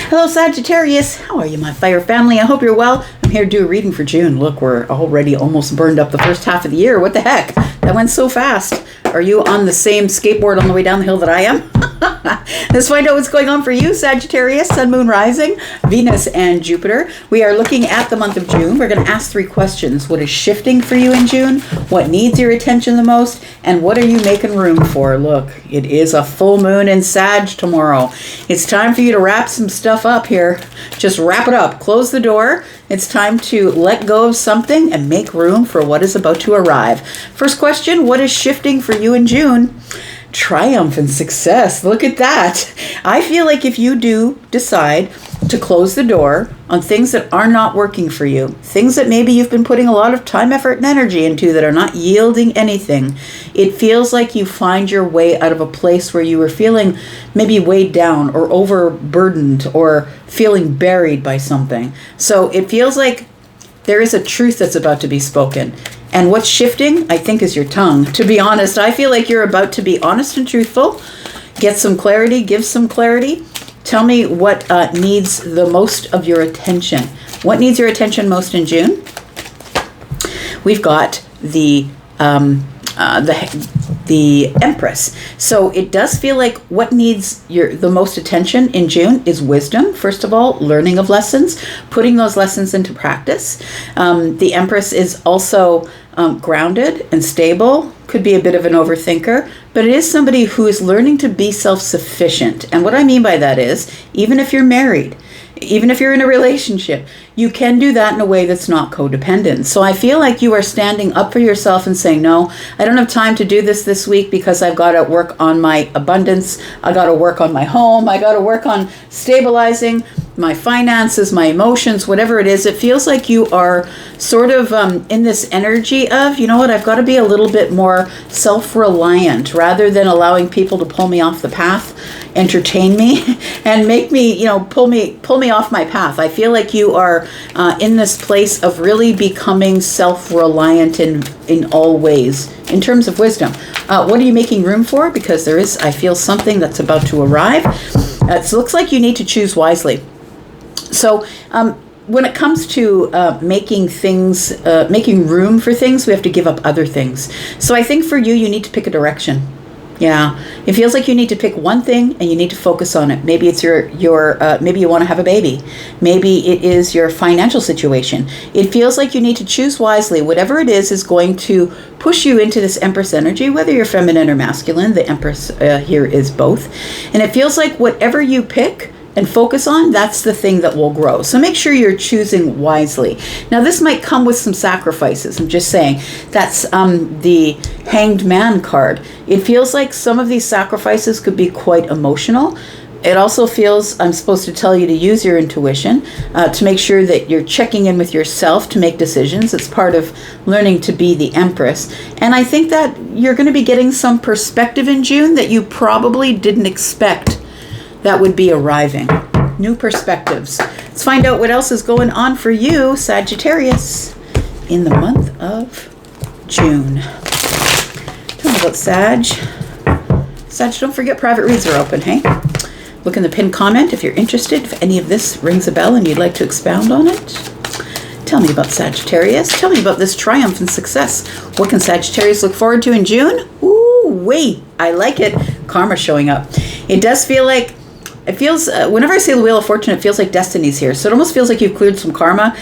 Hello, Sagittarius. How are you, my fire family? I hope you're well. I'm here to do a reading for June. Look, we're already almost burned up the first half of the year. What the heck? That went so fast. Are you on the same skateboard on the way down the hill that I am? Let's find out what's going on for you, Sagittarius, Sun, Moon, Rising, Venus, and Jupiter. We are looking at the month of June. We're going to ask 3 questions. What is shifting for you in June? What needs your attention the most? And what are you making room for? Look, it is a full moon in Sag tomorrow. It's time for you to wrap some stuff up here. Just wrap it up. Close the door. It's time to let go of something and make room for what is about to arrive. First question, what is shifting for you in June? Triumph and success. Look at that. I feel like if you do decide to close the door on things that are not working for you, things that maybe you've been putting a lot of time, effort, and energy into that are not yielding anything, it feels like you find your way out of a place where you were feeling maybe weighed down or overburdened or feeling buried by something. So it feels like there is a truth that's about to be spoken. And what's shifting, I think, is your tongue. To be honest, I feel like you're about to be honest and truthful, get some clarity, give some clarity. Tell me what needs the most of your attention. What needs your attention most in June? We've got the Empress. So it does feel like what needs the most attention in June is wisdom. First of all, learning of lessons, putting those lessons into practice. The Empress is also grounded and stable, could be a bit of an overthinker, but it is somebody who is learning to be self-sufficient. And what I mean by that is, even if you're married, even if you're in a relationship, you can do that in a way that's not codependent. So I feel like you are standing up for yourself and saying, no, I don't have time to do this week because I've got to work on my abundance. I got to work on my home. I got to work on stabilizing my finances, my emotions, whatever it is. It feels like you are sort of in this energy of, you know what, I've got to be a little bit more self-reliant rather than allowing people to pull me off the path, entertain me, and make me, pull me off my path. I feel like you are in this place of really becoming self-reliant in all ways in terms of wisdom. What are you making room for? Because there is, I feel, something that's about to arrive. It looks like you need to choose wisely. So when it comes to making room for things, we have to give up other things. So I think for you, you need to pick a direction. Yeah, it feels like you need to pick one thing and you need to focus on it. Maybe it's your maybe you want to have a baby. Maybe it is your financial situation. It feels like you need to choose wisely. Whatever it is going to push you into this Empress energy, whether you're feminine or masculine. The Empress here is both. And it feels like whatever you pick and focus on, that's the thing that will grow. So make sure you're choosing wisely. Now, this might come with some sacrifices. I'm just saying. That's the Hanged Man card. It feels like some of these sacrifices could be quite emotional. It also feels I'm supposed to tell you to use your intuition to make sure that you're checking in with yourself to make decisions. It's part of learning to be the Empress. And I think that you're going to be getting some perspective in June that you probably didn't expect that would be arriving. New perspectives. Let's find out what else is going on for you, Sagittarius, in the month of June. Tell me about Sag. Sag, don't forget private reads are open, hey? Look in the pinned comment if you're interested, if any of this rings a bell and you'd like to expound on it. Tell me about Sagittarius. Tell me about this triumph and success. What can Sagittarius look forward to in June? Ooh, wait, I like it. Karma showing up. It does feel like, it feels, whenever I say the Wheel of Fortune, it feels like destiny's here. So it almost feels like you've cleared some karma.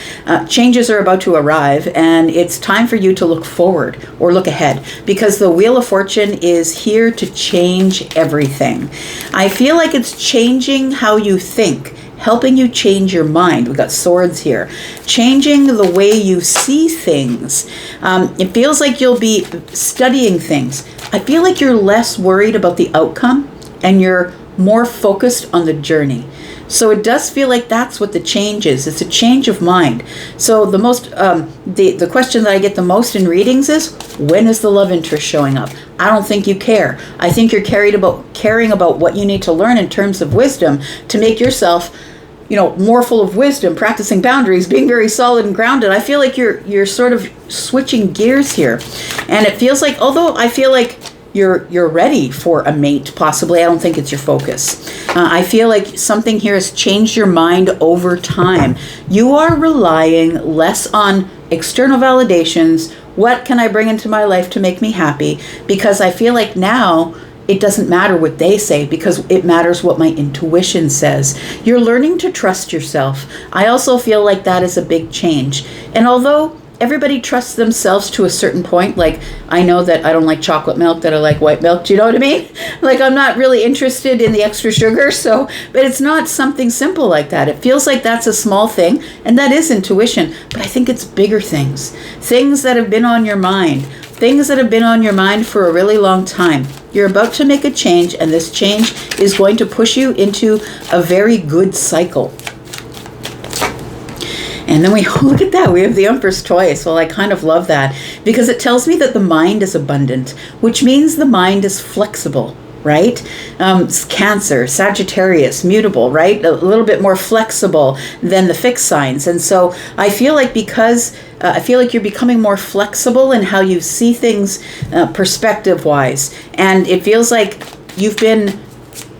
Changes are about to arrive, and it's time for you to look forward or look ahead, because the Wheel of Fortune is here to change everything. I feel like it's changing how you think, helping you change your mind. We've got swords here. Changing the way you see things. It feels like you'll be studying things. I feel like you're less worried about the outcome, and you're more focused on the journey. So it does feel like that's what the change is. It's a change of mind. So the most, the question that I get the most in readings is, when is the love interest showing up? I don't think you care. I think you're caring about what you need to learn in terms of wisdom to make yourself, more full of wisdom, practicing boundaries, being very solid and grounded. I feel like you're sort of switching gears here. And it feels like, although I feel like you're ready for a mate, possibly. I don't think it's your focus. I feel like something here has changed your mind over time. You are relying less on external validations. What can I bring into my life to make me happy? Because I feel like now it doesn't matter what they say, because it matters what my intuition says. You're learning to trust yourself. I also feel like that is a big change. And although everybody trusts themselves to a certain point, like I know that I don't like chocolate milk, that I like white milk. Do you know what I mean? Like I'm not really interested in the extra sugar. So, but it's not something simple like that. It feels like that's a small thing, and that is intuition. But I think it's bigger things that have been on your mind. Things that have been on your mind for a really long time. You're about to make a change, and this change is going to push you into a very good cycle. And then we look at that, we have the Empress twice. Well, I kind of love that because it tells me that the mind is abundant, which means the mind is flexible, right? Cancer, Sagittarius, mutable, right? A little bit more flexible than the fixed signs. And so I feel like I feel like you're becoming more flexible in how you see things perspective-wise. And it feels like you've been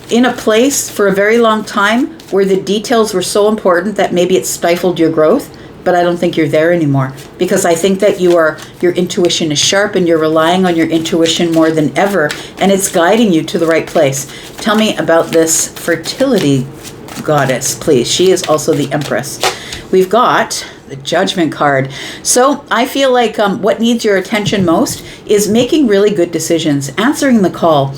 in a place for a very long time where the details were so important that maybe it stifled your growth, but I don't think you're there anymore, because I think that your intuition is sharp and you're relying on your intuition more than ever, and it's guiding you to the right place. Tell me about this fertility goddess, please. She is also the Empress. We've got the Judgment card. So I feel like what needs your attention most is making really good decisions, answering the call.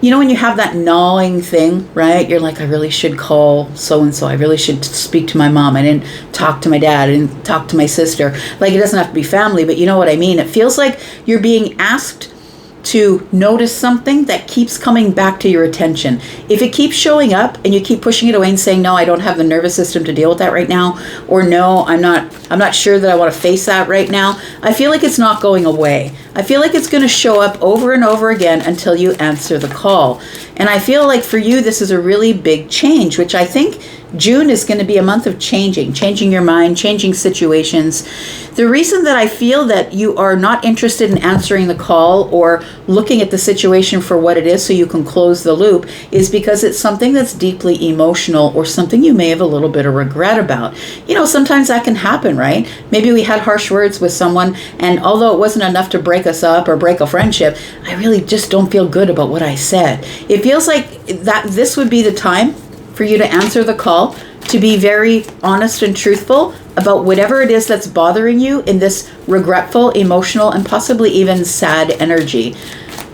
You know, when you have that gnawing thing, right? You're like, I really should call so-and-so. I really should speak to my mom. I didn't talk to my dad. I didn't talk to my sister. Like, it doesn't have to be family, but you know what I mean? It feels like you're being asked to notice something that keeps coming back to your attention. If it keeps showing up and you keep pushing it away and saying, no, I don't have the nervous system to deal with that right now, or no, I'm not sure that I want to face that right now, I feel like it's not going away. I feel like it's going to show up over and over again until you answer the call. And I feel like for you, this is a really big change, which I think June is going to be a month of changing your mind, changing situations. The reason that I feel that you are not interested in answering the call or looking at the situation for what it is so you can close the loop is because it's something that's deeply emotional or something you may have a little bit of regret about. You know, sometimes that can happen, right? Maybe we had harsh words with someone, and although it wasn't enough to break us up or break a friendship, I really just don't feel good about what I said. It feels like that this would be the time for you to answer the call, to be very honest and truthful about whatever it is that's bothering you in this regretful, emotional, and possibly even sad energy.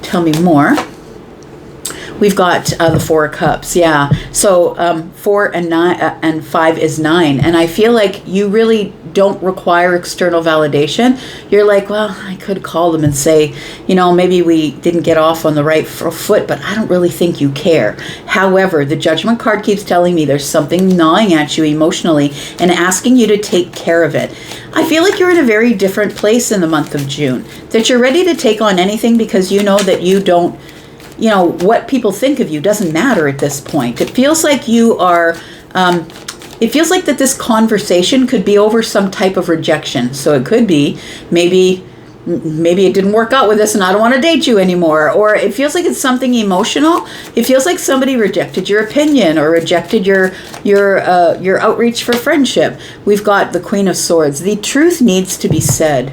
Tell me more. We've got the Four of Cups, yeah. So 4 and 9 and 5 is 9, and I feel like you really don't require external validation. You're like, well, I could call them and say, you know, maybe we didn't get off on the right foot, but I don't really think you care. However, the Judgment card keeps telling me there's something gnawing at you emotionally and asking you to take care of it. I feel like you're in a very different place in the month of June, that you're ready to take on anything because you know that you don't, you know, what people think of you doesn't matter at this point. It feels like you are, it feels like that this conversation could be over some type of rejection. So it could be, maybe it didn't work out with us and I don't want to date you anymore. Or it feels like it's something emotional. It feels like somebody rejected your opinion or rejected your outreach for friendship. We've got the Queen of Swords. The truth needs to be said.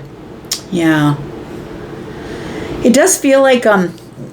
Yeah. It does feel like,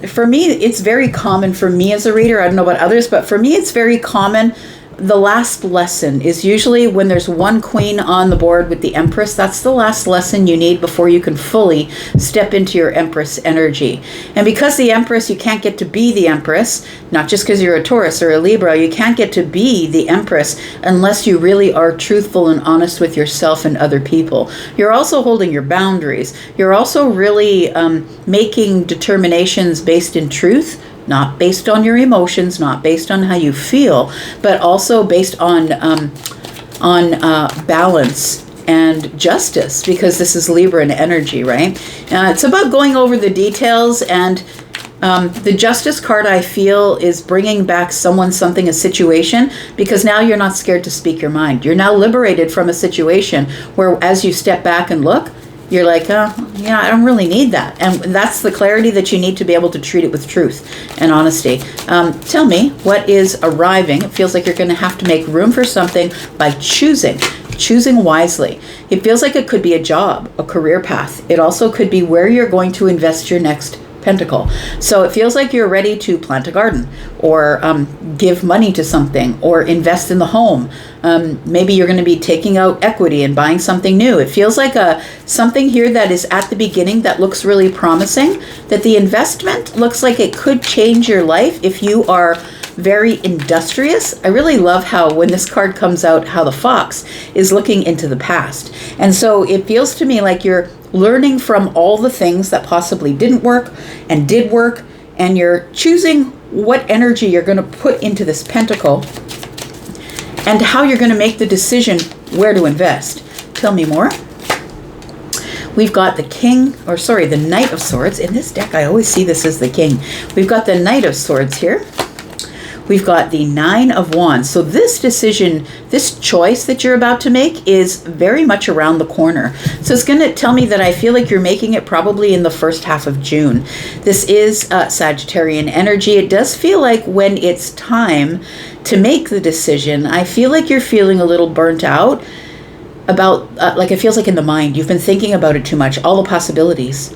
for me, it's very common for me as a reader. I don't know about others, but for me, it's very common. The last lesson is usually when there's one queen on the board with the Empress. That's the last lesson you need before you can fully step into your Empress energy. And because the Empress, you can't get to be the Empress, not just because you're a Taurus or a Libra, you can't get to be the Empress unless you really are truthful and honest with yourself and other people. You're also holding your boundaries. You're also really making determinations based in truth, not based on your emotions, not based on how you feel, but also based on balance and justice, because this is Libra and energy, right? It's about going over the details, and the Justice card, I feel, is bringing back someone, something, a situation, because now you're not scared to speak your mind. You're now liberated from a situation where, as you step back and look, you're like, oh, yeah, I don't really need that. And that's the clarity that you need to be able to treat it with truth and honesty. Tell me, what is arriving? It feels like you're going to have to make room for something by choosing wisely. It feels like it could be a job, a career path. It also could be where you're going to invest your next pentacle. So it feels like you're ready to plant a garden, or give money to something, or invest in the home. Maybe you're going to be taking out equity and buying something new. It feels like something here that is at the beginning that looks really promising, that the investment looks like it could change your life if you are very industrious. I really love how when this card comes out, how the fox is looking into the past. And so it feels to me like you're learning from all the things that possibly didn't work and did work, and you're choosing what energy you're going to put into this pentacle and how you're going to make the decision where to invest. Tell me more. We've got the Knight of Swords. In this deck, I always see this as the King. We've got the Knight of Swords here. We've got the Nine of Wands. So this decision, this choice that you're about to make is very much around the corner. So it's going to tell me that I feel like you're making it probably in the first half of June. This is Sagittarian energy. It does feel like when it's time to make the decision, I feel like you're feeling a little burnt out about, like it feels like in the mind, you've been thinking about it too much, all the possibilities.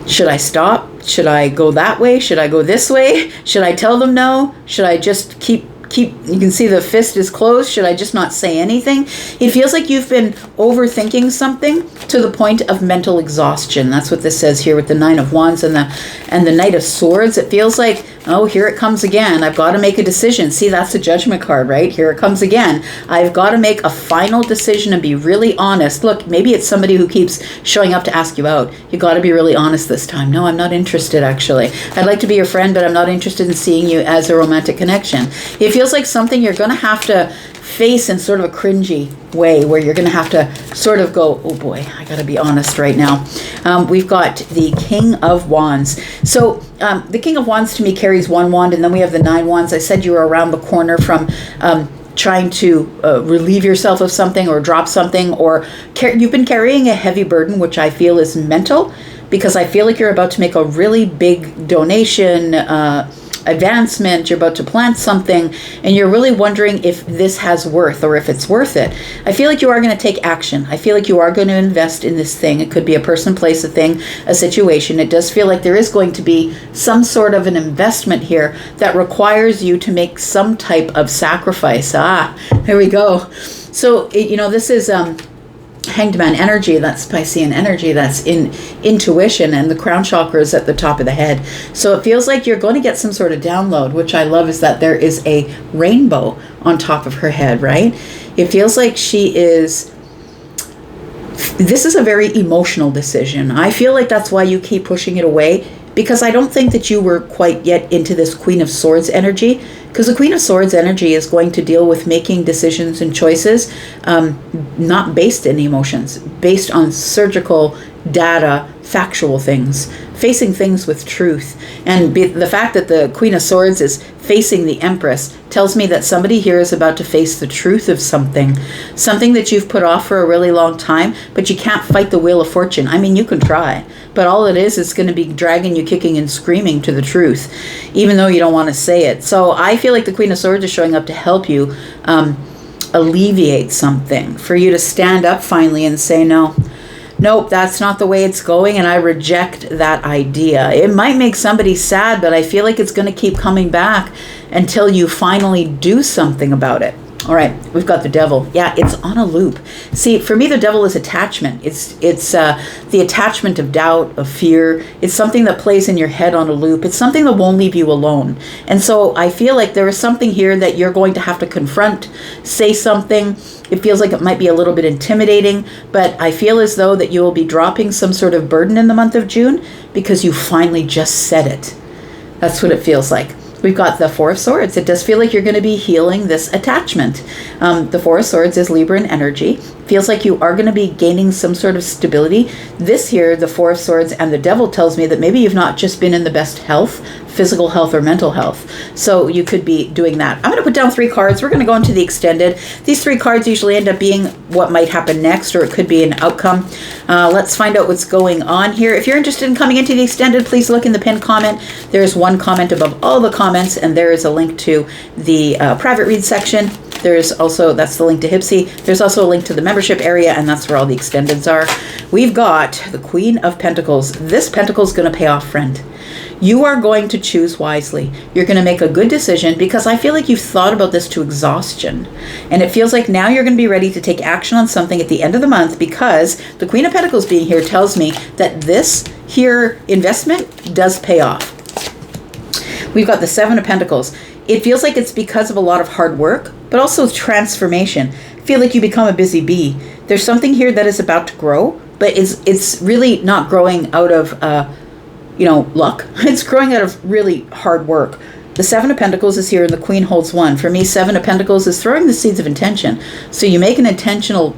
Should I stop? Should I go that way? Should I go this way? Should I tell them no? Should I just keep, you can see the fist is closed. Should I just not say anything? It feels like you've been overthinking something to the point of mental exhaustion. That's what this says here with the Nine of Wands and the Knight of Swords. It feels like, oh, here it comes again. I've got to make a decision. See, that's the Judgment card, right? Here it comes again. I've got to make a final decision and be really honest. Look, maybe it's somebody who keeps showing up to ask you out. You got to be really honest this time. No, I'm not interested, actually. I'd like to be your friend, but I'm not interested in seeing you as a romantic connection. It feels like something you're going to have to face in sort of a cringy way, where you're going to have to sort of go, oh boy, I got to be honest right now. We've got the King of Wands. So the King of Wands to me carries one wand, and then we have the 9 wands. I said you were around the corner from trying to relieve yourself of something or drop something, or you've been carrying a heavy burden, which I feel is mental, because I feel like you're about to make a really big donation, advancement, you're about to plant something, and you're really wondering if this has worth, or if it's worth it. I feel like you are going to take action. I feel like you are going to invest in this thing. It could be a person, place, a thing, a situation. It does feel like there is going to be some sort of an investment here that requires you to make some type of sacrifice. There we go. So, this is Hanged Man energy. That's Piscean energy. That's in intuition, and the crown chakra is at the top of the head. So it feels like you're going to get some sort of download, which I love, is that there is a rainbow on top of her head, right? It feels like this is a very emotional decision. I feel like that's why you keep pushing it away, because I don't think that you were quite yet into this Queen of Swords energy, because the Queen of Swords energy is going to deal with making decisions and choices not based in emotions, based on surgical data, factual things, facing things with truth. And the fact that the Queen of Swords is facing the Empress tells me that somebody here is about to face the truth of something that you've put off for a really long time, but you can't fight the Wheel of Fortune. I mean, you can try, but all it is going to be dragging you kicking and screaming to the truth, even though you don't want to say it. So I feel like the Queen of Swords is showing up to help you alleviate something, for you to stand up finally and say, nope, that's not the way it's going, and I reject that idea. It might make somebody sad, but I feel like it's going to keep coming back until you finally do something about it. All right, we've got the Devil. Yeah, it's on a loop. See, for me, the Devil is attachment. It's the attachment of doubt, of fear. It's something that plays in your head on a loop. It's something that won't leave you alone. And so I feel like there is something here that you're going to have to confront, say something. It feels like it might be a little bit intimidating, but I feel as though that you will be dropping some sort of burden in the month of June, because you finally just said it. That's what it feels like. We've got the Four of Swords. It does feel like you're going to be healing this attachment. The Four of Swords is Libran energy. Feels like you are going to be gaining some sort of stability. This here, the Four of Swords and the Devil, tells me that maybe you've not just been in the best health physical health or mental health. So you could be doing that. I'm going to put down 3 cards. We're going to go into the extended. These 3 cards usually end up being what might happen next, or it could be an outcome. Let's find out what's going on here. If you're interested in coming into the extended, please look in the pinned comment. There's one comment above all the comments, and there is a link to the private read section. There's also, that's the link to Hypsee. There's also a link to the membership area, and that's where all the extendeds are. We've got the Queen of Pentacles. This pentacle is going to pay off, friend. You are going to choose wisely. You're going to make a good decision, because I feel like you've thought about this to exhaustion. And it feels like now you're going to be ready to take action on something at the end of the month, because the Queen of Pentacles being here tells me that this here investment does pay off. We've got the 7 of Pentacles. It feels like it's because of a lot of hard work, but also transformation. I feel like you become a busy bee. There's something here that is about to grow, but it's really not growing out of luck. It's growing out of really hard work. The 7 of Pentacles is here and the Queen holds 1. For me, 7 of Pentacles is throwing the seeds of intention. So you make an intentional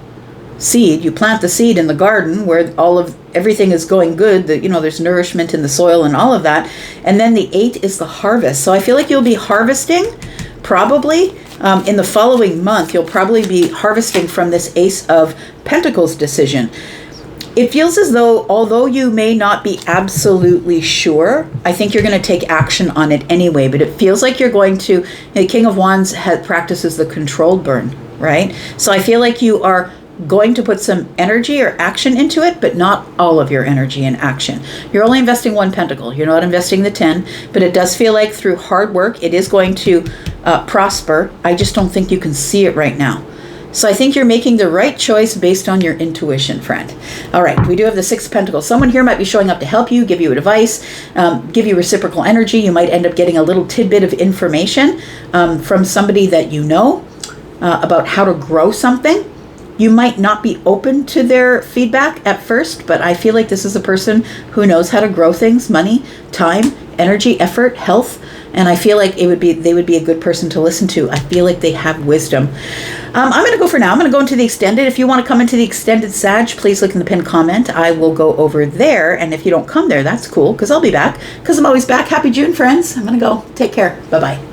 seed, you plant the seed in the garden where everything is going good, there's nourishment in the soil and all of that. And then the 8 is the harvest. So I feel like you'll be harvesting probably in the following month. You'll probably be harvesting from this Ace of Pentacles decision. It feels as though, although you may not be absolutely sure, I think you're going to take action on it anyway. But it feels like you're going to, the King of Wands practices the controlled burn, right? So I feel like you are going to put some energy or action into it, but not all of your energy and action. You're only investing 1 pentacle. You're not investing the 10, but it does feel like through hard work, it is going to prosper. I just don't think you can see it right now. So I think you're making the right choice based on your intuition, friend. All right, we do have the 6 of Pentacles. Someone here might be showing up to help you, give you advice, give you reciprocal energy. You might end up getting a little tidbit of information from somebody that you know about how to grow something. You might not be open to their feedback at first, but I feel like this is a person who knows how to grow things, money, time, energy, effort, health, and I feel like they would be a good person to listen to. I feel like they have wisdom. I'm going to go for now. I'm going to go into the extended. If you want to come into the extended Sag, please look in the pinned comment. I will go over there, and if you don't come there, that's cool, because I'll be back, because I'm always back. Happy June, friends. I'm going to go. Take care. Bye-bye.